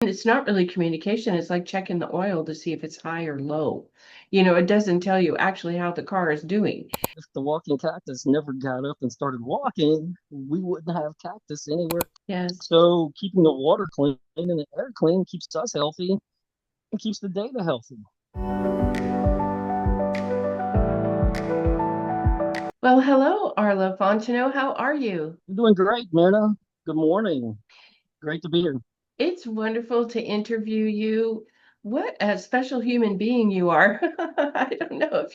It's not really communication. It's like checking the oil to see if it's high or low. It doesn't tell you actually how the car is doing. If the walking cactus never got up and started walking, we wouldn't have cactus anywhere. Yes. So keeping the water clean and the air clean keeps us healthy and keeps the data healthy. Well, hello, Arloe Fontenot. How are you? You're doing great, Myrna. Good morning. Great to be here. It's wonderful to interview you. What a special human being you are. I don't know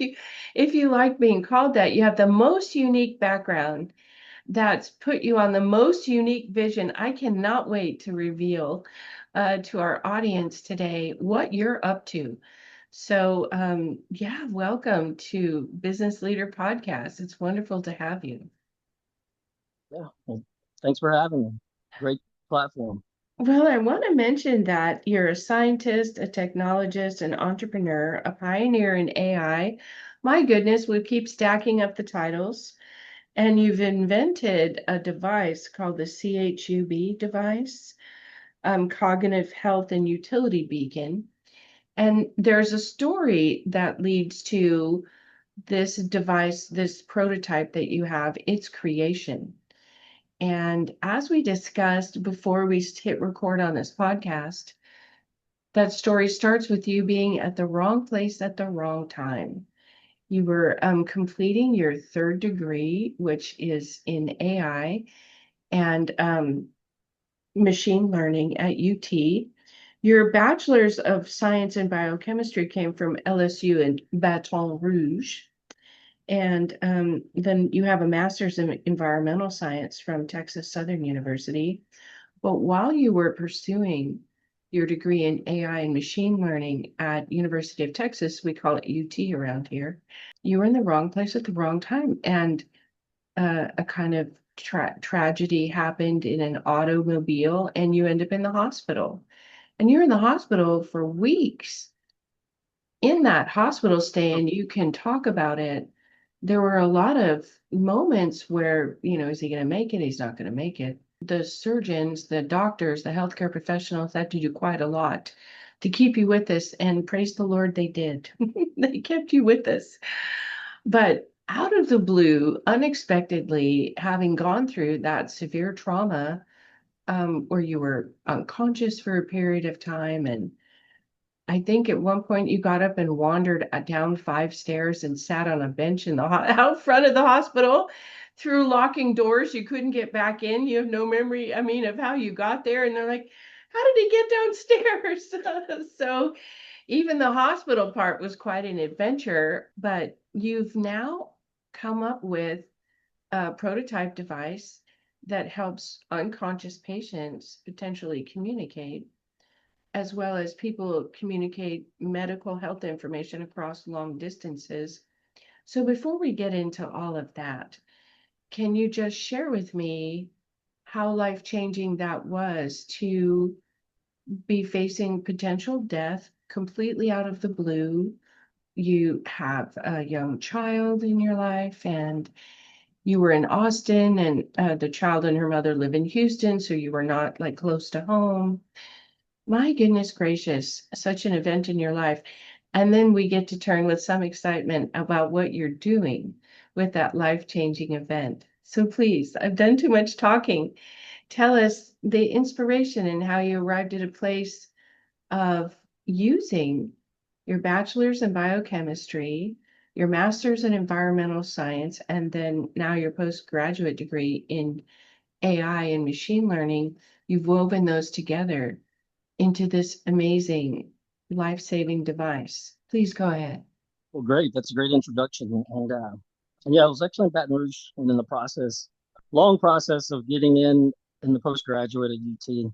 if you like being called that. You have the most unique background that's put you on the most unique vision. I cannot wait to reveal to our audience today what you're up to. So, yeah, welcome to Business Leader Podcast. It's wonderful to have you. Yeah. Well, thanks for having me. Great platform. Well, I want to mention that you're a scientist, a technologist, an entrepreneur, a pioneer in AI. My goodness, we keep stacking up the titles. And you've invented a device called the CHUB device, Cognitive Health and Utility Beacon. And there's a story that leads to this device, this prototype that you have, its creation. And as we discussed before we hit record on this podcast, that story starts with you being at the wrong place at the wrong time. You were completing your third degree, which is in AI and machine learning at UT. Your bachelor's of science in biochemistry came from LSU in Baton Rouge. And then you have a master's in environmental science from Texas Southern University. But while you were pursuing your degree in AI and machine learning at University of Texas, we call it UT around here, you were in the wrong place at the wrong time. And a kind of tragedy happened in an automobile, and you end up in the hospital. And you're in the hospital for weeks. In that hospital stay, and you can talk about it, there were a lot of moments where, is he going to make it? He's not going to make it. The surgeons, the doctors, the healthcare professionals had to do quite a lot to keep you with us. And praise the Lord, they did. They kept you with us. But out of the blue, unexpectedly, having gone through that severe trauma, where you were unconscious for a period of time, and I think at one point you got up and wandered down 5 stairs and sat on a bench in the out front of the hospital through locking doors. You couldn't get back in. You have no memory, I mean, of how you got there. And they're like, how did he get downstairs? So even the hospital part was quite an adventure, but you've now come up with a prototype device that helps unconscious patients potentially communicate, as well as people communicate medical health information across long distances. So before we get into all of that, can you just share with me how life-changing that was to be facing potential death completely out of the blue? You have a young child in your life, and you were in Austin, and the child and her mother live in Houston, so you were not like close to home. My goodness gracious, such an event in your life. And then we get to turn with some excitement about what you're doing with that life-changing event. So please, I've done too much talking. Tell us the inspiration and how you arrived at a place of using your bachelor's in biochemistry, your master's in environmental science, and then now your postgraduate degree in AI and machine learning. You've woven those together into this amazing life-saving device. Please go ahead. Well, great. That's a great introduction. And yeah, I was actually in Baton Rouge and in the process, long process of getting in the postgraduate at UT.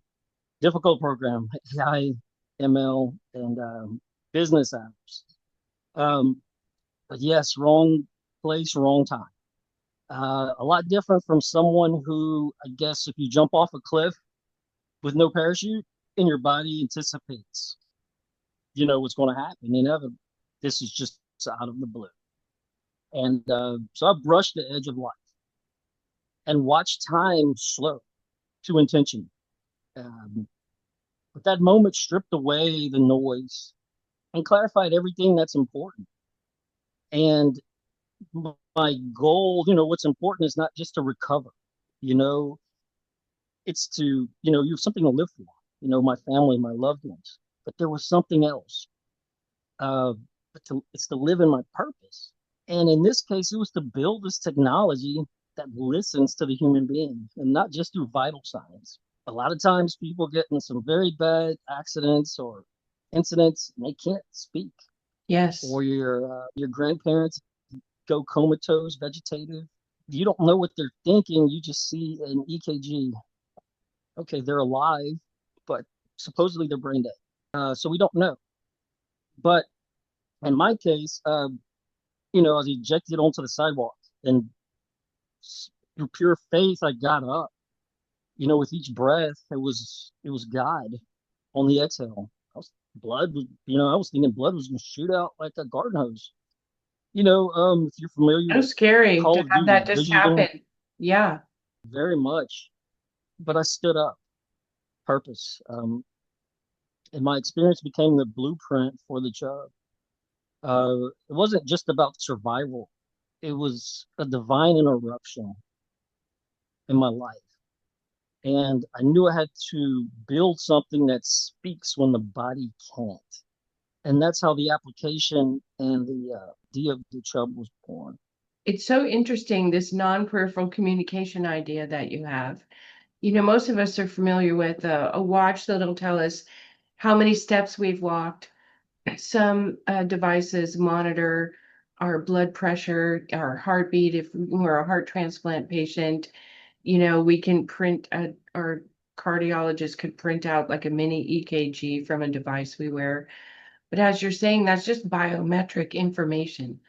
Difficult program, AI, ML, and business hours. Um, but yes, wrong place, wrong time. A lot different from someone who, I guess, if you jump off a cliff with no parachute and your body anticipates, what's going to happen. This is just out of the blue. And so I brushed the edge of life and watched time slow to intention. Um, But that moment stripped away the noise and clarified everything that's important. And my goal, what's important is not just to recover, you know, it's to, you have something to live for, my family, my loved ones. But there was something else. Uh, it's to live in my purpose. And in this case, it was to build this technology that listens to the human being and not just through vital signs. A lot of times people get in some very bad accidents or incidents and they can't speak. Yes. Or your grandparents go comatose, vegetative. You don't know what they're thinking. You just see an EKG. Okay, they're alive, but supposedly they're brain dead. So we don't know. But in my case, I was ejected onto the sidewalk, and through pure faith, I got up. With each breath, it was God on the exhale. I was thinking blood was going to shoot out like a garden hose. If you're familiar So with scary Call to of have Duty, that just visual, happen. Yeah. very much. But I stood up, purpose. And my experience became the blueprint for the CHUB. It wasn't just about survival. It was a divine interruption in my life. And I knew I had to build something that speaks when the body can't. And that's how the application and the idea of the CHUB was born. It's so interesting, this non-peripheral communication idea that you have. Most of us are familiar with a watch that'll tell us how many steps we've walked. Some devices monitor our blood pressure, our heartbeat. If we're a heart transplant patient, we can our cardiologist could print out like a mini EKG from a device we wear. But as you're saying, that's just biometric information.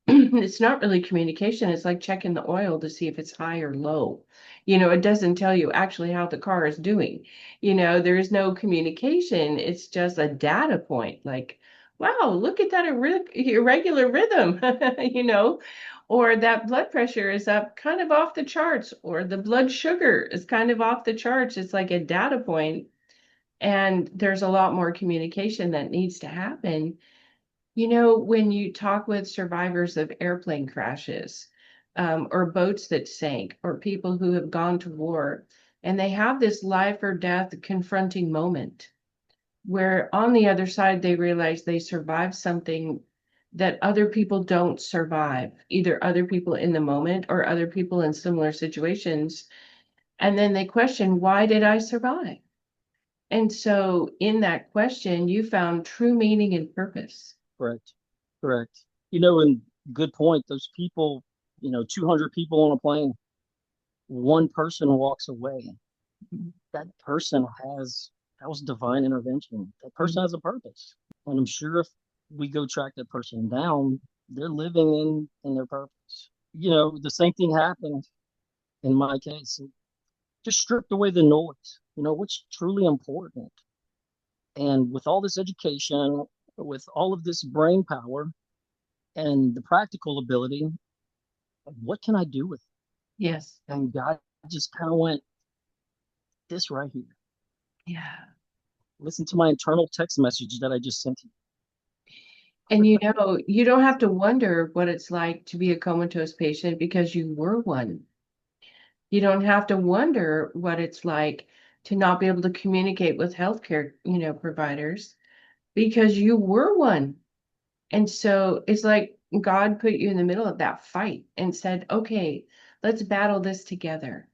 It's not really communication. It's like checking the oil to see if it's high or low. It doesn't tell you actually how the car is doing. There is no communication. It's just a data point. Like, wow, look at that irregular rhythm, or that blood pressure is up kind of off the charts, or the blood sugar is kind of off the charts. It's like a data point, and there's a lot more communication that needs to happen. When you talk with survivors of airplane crashes, or boats that sank, or people who have gone to war, and they have this life or death confronting moment where on the other side they realize they survived something that other people don't survive, either other people in the moment or other people in similar situations. And then they question, why did I survive? And so in that question, you found true meaning and purpose. Correct. Correct. And good point. Those people, 200 people on a plane, one person walks away. That person that was divine intervention. That person has a purpose. And I'm sure if we go track that person down, they're living in their purpose. The same thing happened in my case. It just stripped away the noise, what's truly important. And with all this education, with all of this brain power and the practical ability, what can I do with Yes. it? And God just kind of went, this right here. Yeah. Listen to my internal text message that I just sent you. And you don't have to wonder what it's like to be a comatose patient because you were one. You don't have to wonder what it's like to not be able to communicate with healthcare, providers because you were one. And so it's like God put you in the middle of that fight and said, okay, let's battle this together.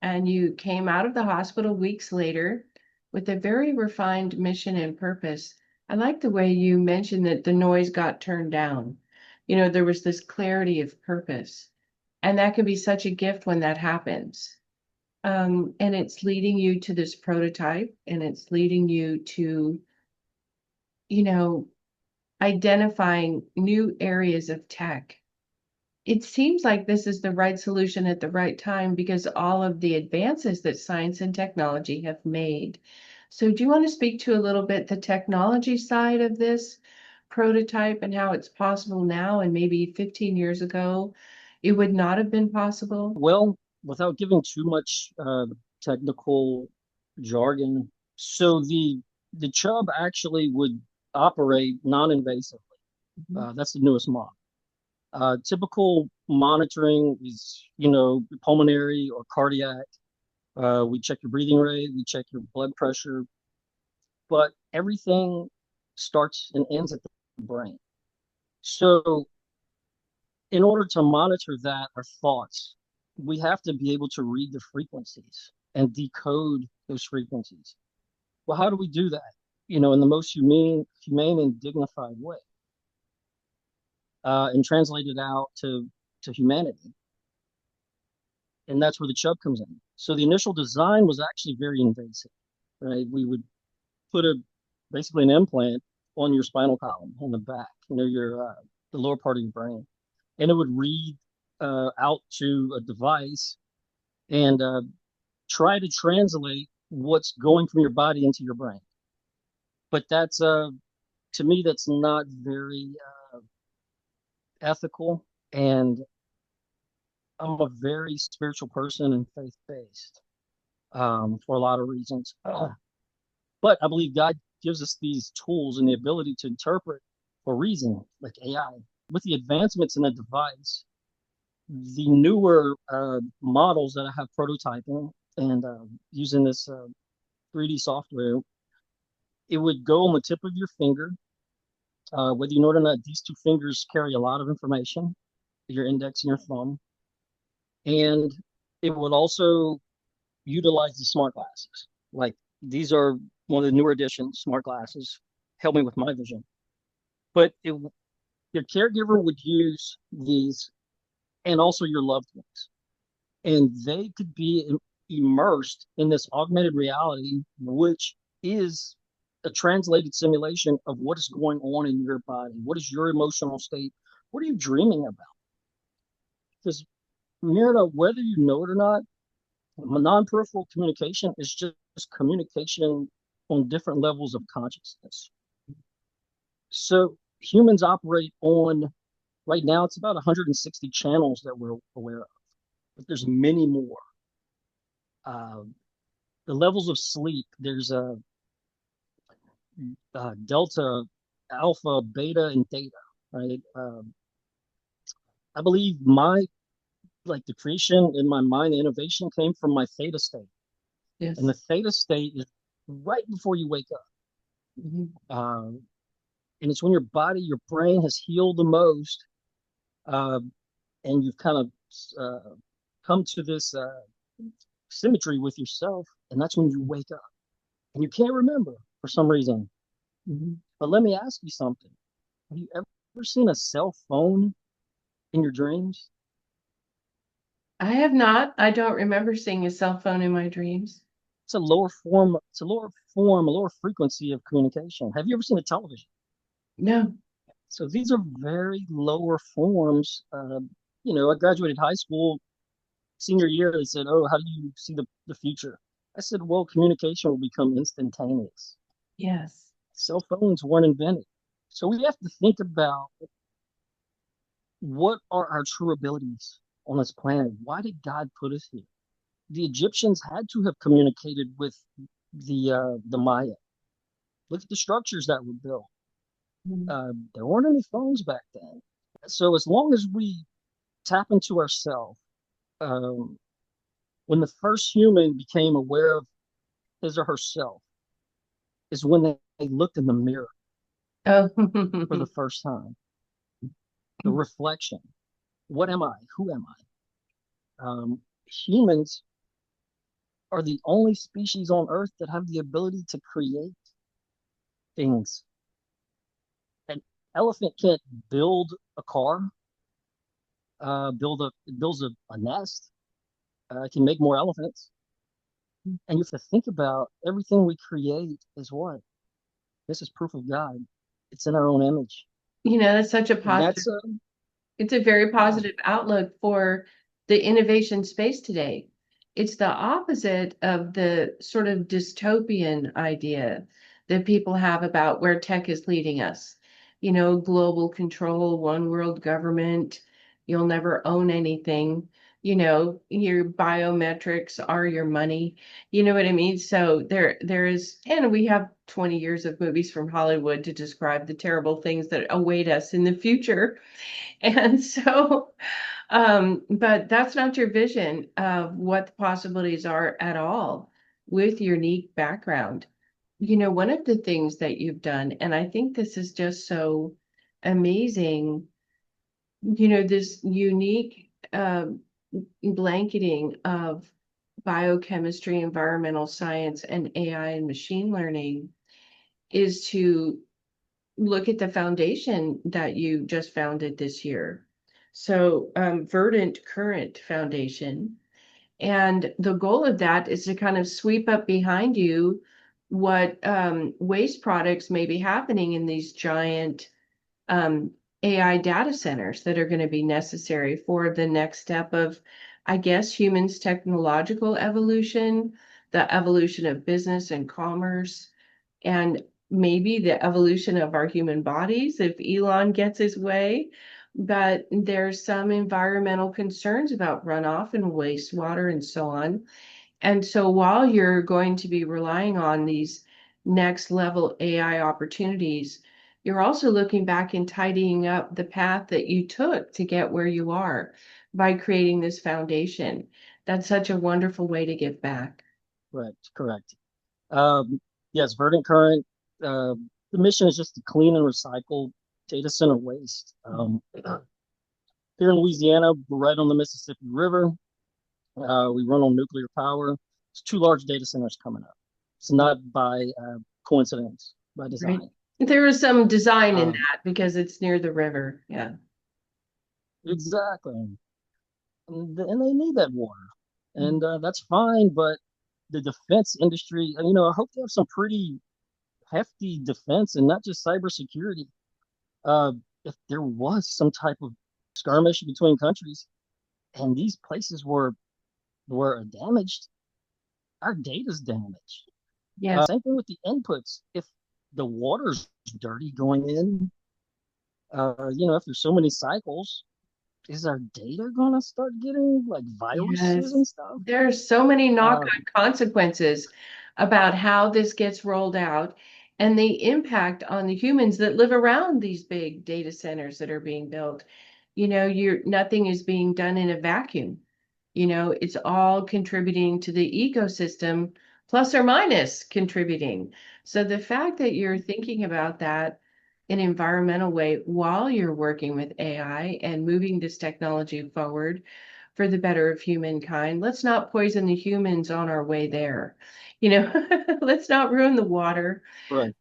And you came out of the hospital weeks later with a very refined mission and purpose. I like the way you mentioned that the noise got turned down. There was this clarity of purpose. And that can be such a gift when that happens. And it's leading you to this prototype, and it's leading you to, you know, identifying new areas of tech. It seems like this is the right solution at the right time because all of the advances that science and technology have made. So do you want to speak to a little bit the technology side of this prototype and how it's possible now and maybe 15 years ago it would not have been possible? Well, without giving too much technical jargon, So the CHUB actually would operate non-invasively. Mhm. That's the newest model. Typical monitoring is, pulmonary or cardiac. We check your breathing rate, we check your blood pressure, but everything starts and ends at the brain. So, in order to monitor that, our thoughts, we have to be able to read the frequencies and decode those frequencies. Well, how do we do that? In the most humane and dignified way, and translate it out to humanity. And that's where the CHUB comes in. So the initial design was actually very invasive, right? We would put a basically an implant on your spinal column in the back, your the lower part of your brain, and it would read out to a device and try to translate what's going from your body into your brain. But that's to me that's not very ethical, and I'm a very spiritual person and faith based for a lot of reasons. But I believe God gives us these tools and the ability to interpret for reason, like AI. With the advancements in the device, the newer models that I have prototyping and using this 3D software, it would go on the tip of your finger. Whether you know it or not, these two fingers carry a lot of information, your index and your thumb. And it would also utilize the smart glasses. Like these are one of the newer editions, smart glasses, help me with my vision. But your caregiver would use these and also your loved ones. And they could be immersed in this augmented reality, which is a translated simulation of what is going on in your body. What is your emotional state? What are you dreaming about? Because, Mirna, whether you know it or not, non-peripheral communication is just communication on different levels of consciousness. So humans operate on, right now, it's about 160 channels that we're aware of, but there's many more. Uh, the levels of sleep, there's a delta, alpha, beta, and theta, right? I believe the creation in my mind, the innovation came from my theta state. And Yes. the theta state is right before you wake up. Mhm. Um, and it's when your body, your brain has healed the most, uh, and you've kind of come to this symmetry with yourself, and that's when you wake up, and you can't remember for some reason. Mhm. But let me ask you something: Have you ever seen a cell phone in your dreams? I have not. I don't remember seeing a cell phone in my dreams. It's a lower form. It's a lower form, a lower frequency of communication. Have you ever seen a television? No. So these are very lower forms. I graduated high school senior year. They said, "Oh, how do you see the future?" I said, "Well, communication will become instantaneous. Yes. Cell phones weren't invented." So we have to think about what are our true abilities on this planet? Why did God put us here? The Egyptians had to have communicated with the Maya. Look at the structures that were built. Mhm. There weren't any phones back then. So as long as we tap into ourselves, um, when the first human became aware of his or herself, is when they looked in the mirror for the Oh. first time. The reflection. What am I? Who am I? Humans are the only species on Earth that have the ability to create things. An elephant can't build a car, builds a nest. It can make more elephants. And you have to think about everything we create is what? This is proof of God. It's in our own image. That's such a And positive, that's it's a very yeah. positive outlook for the innovation space today. It's the opposite of the sort of dystopian idea that people have about where tech is leading us. Global control, one world government, you'll never own anything. Your biometrics are your money. You know what I mean? So there is, and we have 20 years of movies from Hollywood to describe the terrible things that await us in the future. And so, but that's not your vision of what the possibilities are at all with your unique background. One of the things that you've done, and I think this is just so amazing, this unique blanketing of biochemistry, environmental science, and AI and machine learning is to look at the foundation that you just founded this year. So, Verdant Current Foundation. And the goal of that is to kind of sweep up behind you what waste products may be happening in these giant um, AI data centers that are going to be necessary for the next step of, I guess, humans' technological evolution, the evolution of business and commerce, and maybe the evolution of our human bodies if Elon gets his way. But there's some environmental concerns about runoff and wastewater and so on. And so while you're going to be relying on these next level AI opportunities, you're also looking back and tidying up the path that you took to get where you are by creating this foundation. That's such a wonderful way to give back. Correct, correct. Yes, Verdant Current. The mission is just to clean and recycle data center waste. Here in Louisiana, we're right on the Mississippi River. We run on nuclear power. There's two large data centers coming up. It's not by coincidence, by Right. design. There is some design in Uh, that because it's near the river. Yeah. exactly. And they need that water. And that's fine, but the defense industry, I hope they have some pretty hefty defense and not just cybersecurity. Uh, if there was some type of skirmish between countries and these places were damaged, our data's damaged. Yes. Same thing with the inputs. If the water's dirty going in, if there's so many cycles, is our data gonna start getting like viruses Yes. and stuff? There's so many Uh, knock-on consequences about how this gets rolled out and the impact on the humans that live around these big data centers that are being built. Nothing is being done in a vacuum. It's all contributing to the ecosystem, plus or minus contributing. So the fact that you're thinking about that in an environmental way while you're working with AI and moving this technology forward for the better of humankind. Let's not poison the humans on our way there. Let's not ruin the water right,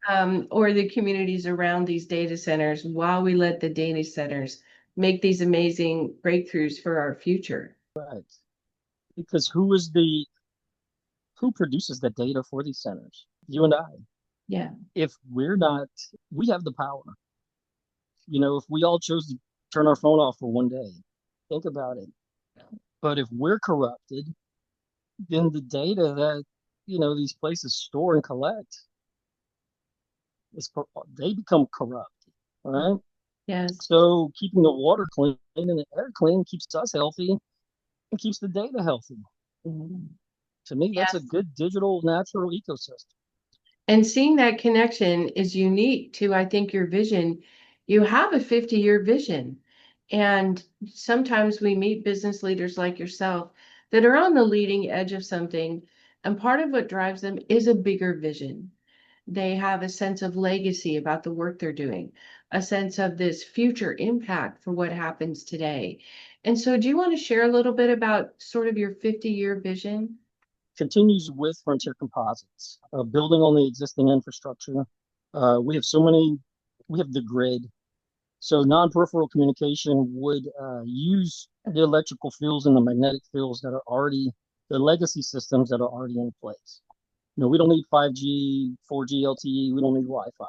or the communities around these data centers while we let the data centers make these amazing breakthroughs for our future. right. Because who produces the data for these centers? You and I. Yeah. If we're not, we have the power. If we all chose to turn our phone off for one day, think about it. But if we're corrupted, then the data that these places store and collect is they become corrupt, right? Yes. So keeping the water clean and the air clean keeps us healthy and keeps the data healthy. Mhm. To me, that's a Yes. good digital natural ecosystem. And seeing that connection is unique to, I think, your vision. You have a 50-year vision. And sometimes we meet business leaders like yourself that are on the leading edge of something. And part of what drives them is a bigger vision. They have a sense of legacy about the work they're doing, a sense of this future impact for what happens today. And so, do you want to share a little bit about sort of your 50-year vision? Continues with Frontier Composites, building on the existing infrastructure. We have so many, we have the grid. So non-peripheral communication would use the electrical fields and the magnetic fields that are already, the legacy systems that are already in place. We don't need 5G, 4G LTE, we don't need Wi-Fi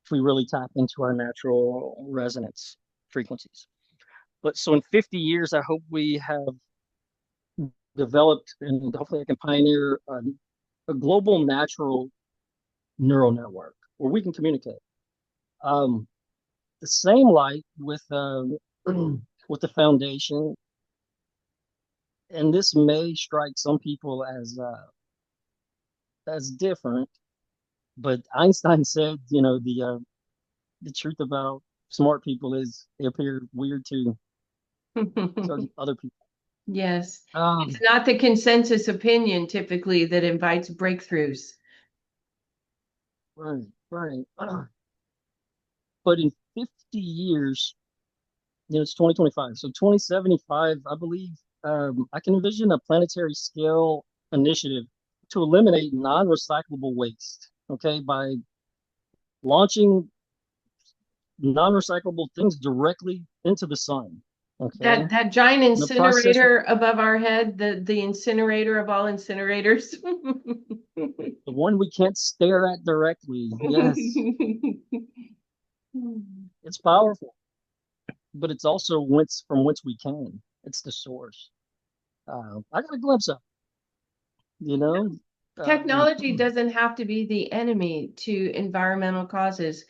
if we really tap into our natural resonance frequencies. But so in 50 years, I hope we have developed and hopefully I can pioneer a global natural neural network where we can communicate. Um, the same light with with the foundation and this may strike some people as different, but Einstein said, the truth about smart people is they appear weird to other people. Yes. It's Um, not the consensus opinion typically that invites breakthroughs. right, right. But in 50 years, it's 2025. So 2075, I believe, I can envision a planetary scale initiative to eliminate non-recyclable waste. Okay, by launching non-recyclable things directly into the sun. Okay, That giant in the process, incinerator above our head, the incinerator of all incinerators. the one we can't stare at directly. Yes, it's powerful, but it's also whence we came. It's the source. I got a glimpse of, you know. Um, Technology doesn't have to be the enemy to environmental causes.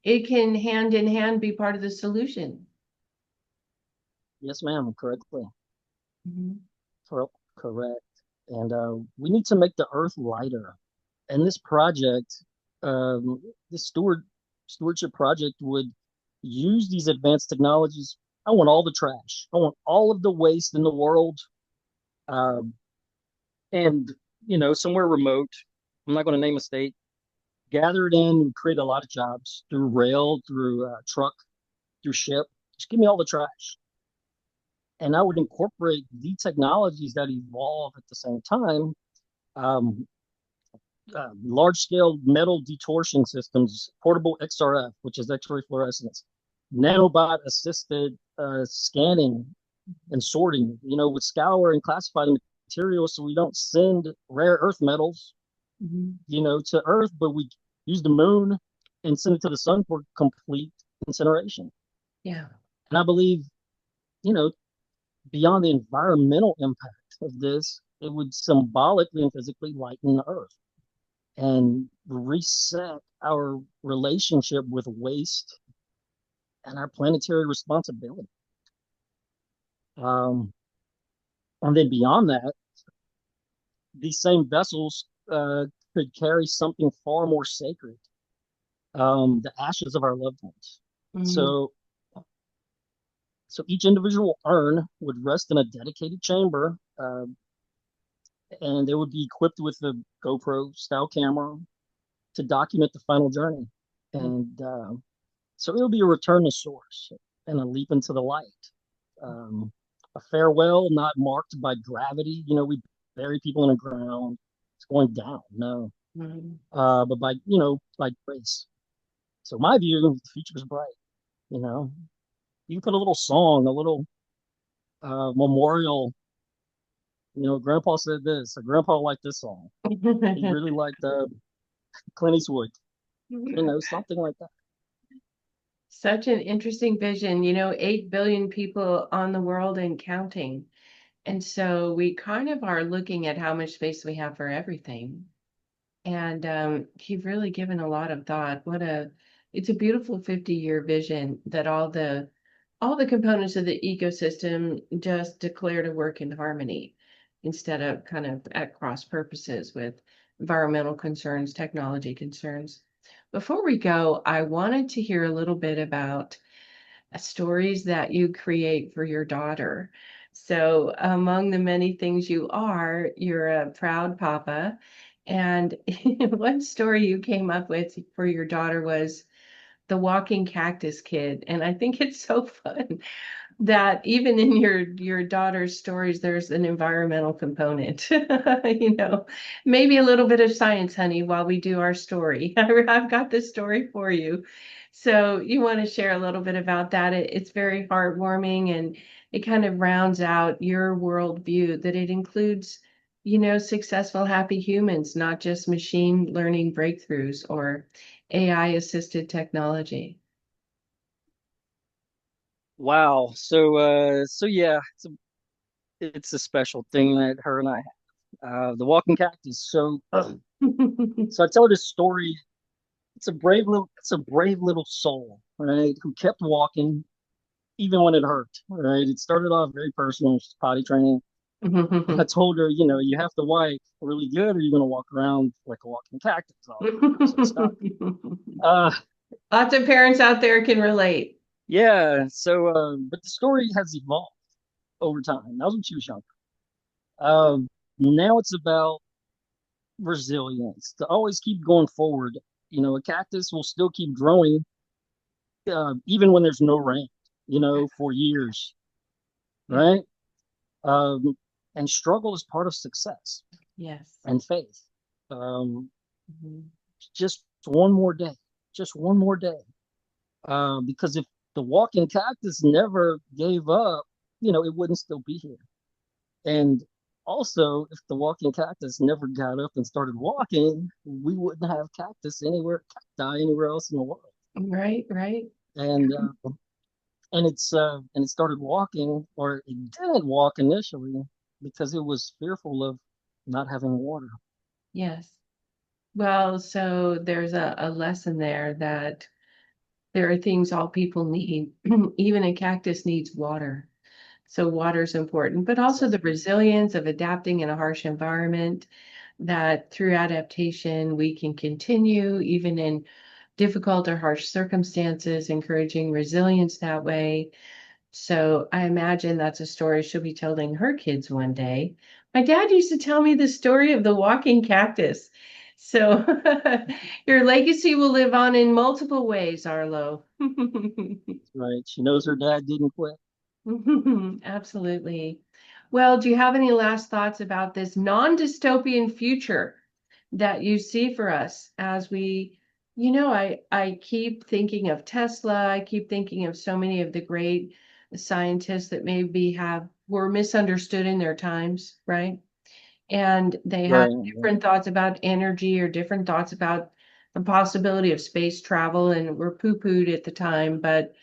It can hand in hand be part of the solution. yes, ma'am, correctly. Mhm. Correct. And we need to make the earth lighter. And this project, this stewardship project would use these advanced technologies. I want all the trash. I want all of the waste in the world. Um, and, somewhere remote, I'm not going to name a state, gather it in and create a lot of jobs through rail, through truck, through ship. Just give me all the trash. And I would incorporate the technologies that evolve at the same time. Um, Large scale metal detortion systems, portable XRF, which is X ray fluorescence, nanobot assisted scanning and sorting, would scour and classify the materials so we don't send rare earth metals, Mhm. to Earth, but we use the moon and send it to the sun for complete incineration. Yeah. And I believe, you know, beyond the environmental impact of this, it would symbolically and physically lighten the Earth and reset our relationship with waste and our planetary responsibility. Um, and then beyond that, these same vessels could carry something far more sacred, the ashes of our loved ones. Mhm. So, so each individual urn would rest in a dedicated chamber, and they would be equipped with a GoPro style camera to document the final journey. And so it'll be a return to source and a leap into the light. A farewell not marked by gravity. We bury people in the ground. It's going down. No. Mhm. But by grace. So my view, the future is bright. You know, you can put a little song, a little memorial. Grandpa said this, or Grandpa liked this song. He really liked Clint Eastwood. Something like that. Such an interesting vision. 8 billion people on the world and counting. And so we kind of are looking at how much space we have for everything. And you've really given a lot of thought. It's a beautiful 50-year vision that all the components of the ecosystem just declare to work in harmony instead of kind of at cross purposes with environmental concerns, technology concerns. Before we go, I wanted to hear a little bit about stories that you create for your daughter. So, among the many things you're a proud papa. And one story you came up with for your daughter was the walking cactus kid. And I think it's so fun that even in your daughter's stories, there's an environmental component. Maybe a little bit of science, honey, while we do our story. I've got this story for you. So you want to share a little bit about that? It's very heartwarming and it kind of rounds out your worldview that it includes, successful, happy humans, not just machine learning breakthroughs or AI assisted technology. Wow. So yeah, it's a special thing that her and I have. The walking cactus. So I tell her this story. It's a brave little soul, right? Who kept walking even when it hurt. Right? It started off very personal, just potty training. And I told her, you have to wipe really good or you're going to walk around like a walking cactus all day. So stop. Uh, Lots of parents out there can relate. yeah. But the story has evolved over time. That was when she was younger. Um, Now it's about resilience to always keep going forward. A cactus will still keep growing, even when there's no rain, for years, Yeah. right? Um, and struggle is part of success Yes. and faith. Um, Mhm. just one more day, just one more day. Because if the walking cactus never gave up, it wouldn't still be here. And also, if the walking cactus never got up and started walking, we wouldn't have cacti anywhere else in the world. Right, right. And and it started walking, or it didn't walk initially because it was fearful of not having water. Yes. Well, so there's a lesson there that there are things all people need. Even a cactus needs water. So water is important, but also the Exactly. resilience of adapting in a harsh environment, that through adaptation we can continue even in difficult or harsh circumstances, encouraging resilience that way. So I imagine that's a story she'll be telling her kids one day. My dad used to tell me the story of the walking cactus. So your legacy will live on in multiple ways, Arlo. Right. She knows her dad didn't quit. Absolutely. Well, do you have any last thoughts about this non-dystopian future that you see for us as I keep thinking of Tesla, I keep thinking of so many of the great scientists that maybe were misunderstood in their times, right? And they had Right. different thoughts about energy or different thoughts about the possibility of space travel and were poo-pooed at the time, but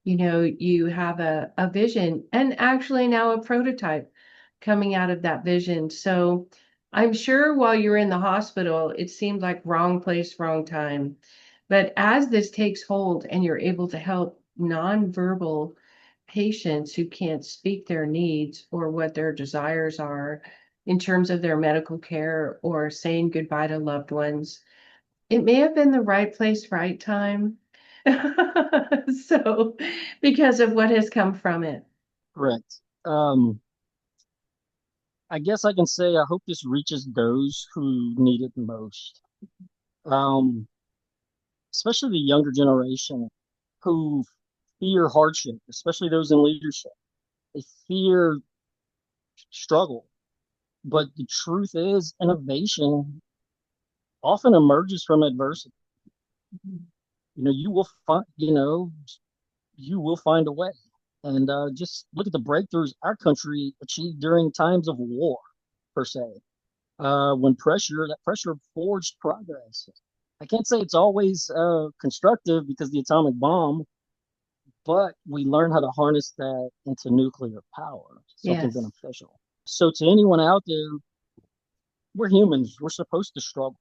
you have a vision and actually now a prototype coming out of that vision. So I'm sure while you're in the hospital, it seemed like wrong place, wrong time. But as this takes hold and you're able to help nonverbal patients who can't speak their needs or what their desires are in terms of their medical care or saying goodbye to loved ones, it may have been the right place, right time. So, because of what has come from it. Correct. I guess I can say I hope this reaches those who need it most. Um, Especially the younger generation who fear hardship, especially those in leadership. They fear struggle. But the truth is, innovation often emerges from adversity. You will find, you will find a way. And just look at the breakthroughs our country achieved during times of war, per se. When that pressure forged progress. I can't say it's always constructive because the atomic bomb, but we learn how to harness that into nuclear power, something Yes. beneficial. So to anyone out there, we're humans. We're supposed to struggle.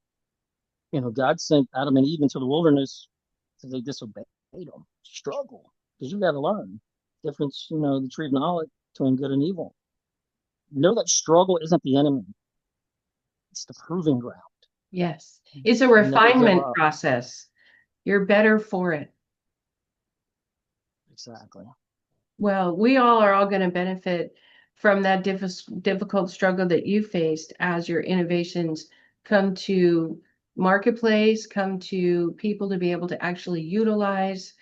God sent Adam and Eve into the wilderness because they disobeyed him. Struggle because you got to learn difference. The tree of knowledge between good and evil. Know that struggle isn't the enemy; it's the proving ground. Yes. It's a Never give refinement up. process. You're better for it. Exactly. Well, we all going to benefit from that difficult struggle that you faced as your innovations come to marketplace, come to people to be able to actually utilize.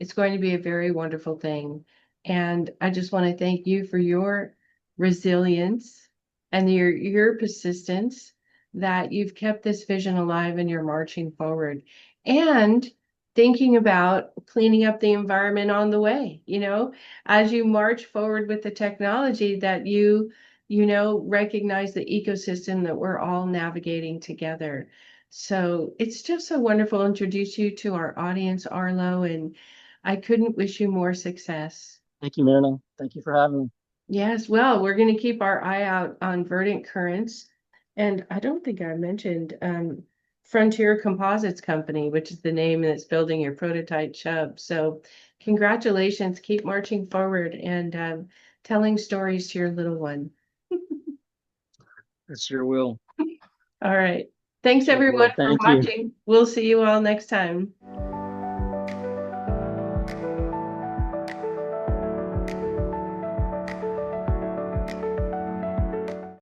It's going to be a very wonderful thing. And I just want to thank you for your resilience and your persistence that you've kept this vision alive and you're marching forward and thinking about cleaning up the environment on the way, as you march forward with the technology that recognize the ecosystem that we're all navigating together. So it's just so wonderful to introduce you to our audience, Arlo, and I couldn't wish you more success. Thank you, Myrna. Thank you for having me. Yes, well, we're going to keep our eye out on Verdant Currents. And I don't think I mentioned Frontier Composites Company, which is the name that's building your prototype CHUB. So congratulations, keep marching forward and telling stories to your little one. It sure will. All right. Thanks Sure everyone will. for Thank you. watching. We'll see you all next time.